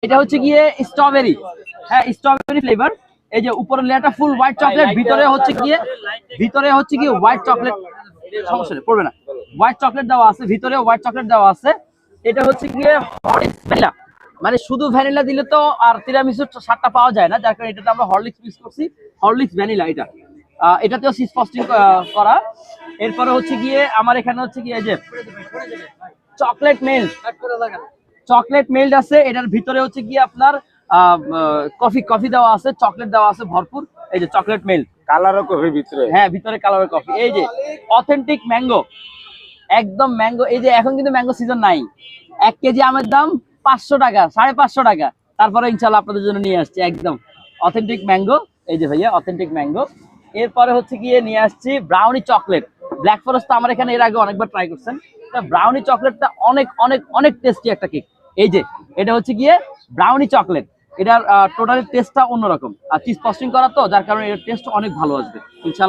এটা হচ্ছে গিয়ে স্ট্রবেরি, হ্যাঁ স্ট্রবেরি ফ্লেভার। এই যে উপরের লেয়ারটা ফুল হোয়াইট চকলেট, ভিতরে হচ্ছে গিয়ে হোয়াইট চকলেট, সমস্যা নেই পড়বে না, হোয়াইট চকলেট দেওয়া আছে, ভিতরে হোয়াইট চকলেট দেওয়া আছে। এটা হচ্ছে গিয়ে হরলিক্স ভ্যানিলা, মানে শুধু ভ্যানিলা দিলে তো আর তিরামিসুর স্বাদটা পাওয়া যায় না, যার কারণে এটাতে আমরা হরলিক্স মিক্স করছি, হরলিক্স ভ্যানিলা এটা। এটাতেও চিজ ফ্রস্টিং করা। এরপরে হচ্ছে গিয়ে আমার এখানে হচ্ছে গিয়ে যে চকলেট মেল্ট, চকলেট মেল্ট আছে, এটার ভিতরে হচ্ছে গিয়ে আপনার কফি দেওয়া আছে, চকলেট দেওয়া আছে ভরপুর। এই যে চকলেট মেল্ট, কালারও কফি ভিতরে, হ্যাঁ ভিতরে কালারের কফি। এই যে অথেন্টিক ম্যাঙ্গো, একদম ম্যাঙ্গো। এই যে এখন কিন্তু ম্যাঙ্গো সিজন নাই, 1 কেজি আমের দাম 500 টাকা, 550 টাকা, তারপরে ইনশাল্লাহ আপনাদের জন্য নিয়ে আসছি একদম অথেন্টিক ম্যাঙ্গো। এই যে ভাইয়া অথেন্টিক ম্যাঙ্গো। এরপরে হচ্ছে গিয়ে নিয়ে আসছি ব্রাউনি চকলেট। ব্ল্যাক ফরেস্ট তো আমার এখানে এর আগে অনেকবার ট্রাই করছেন, ব্রাউনি চকলেটটা অনেক অনেক অনেক টেস্টি একটা কেক। এই যে এটা হচ্ছে গিয়ে ব্রাউনি চকলেট, এটার টোটালি টেস্টটা অন্যরকম, আর চিজ ফ্রস্টিং করা তো, যার কারণে এর টেস্ট অনেক ভালো আসবে ইনশাল্লাহ।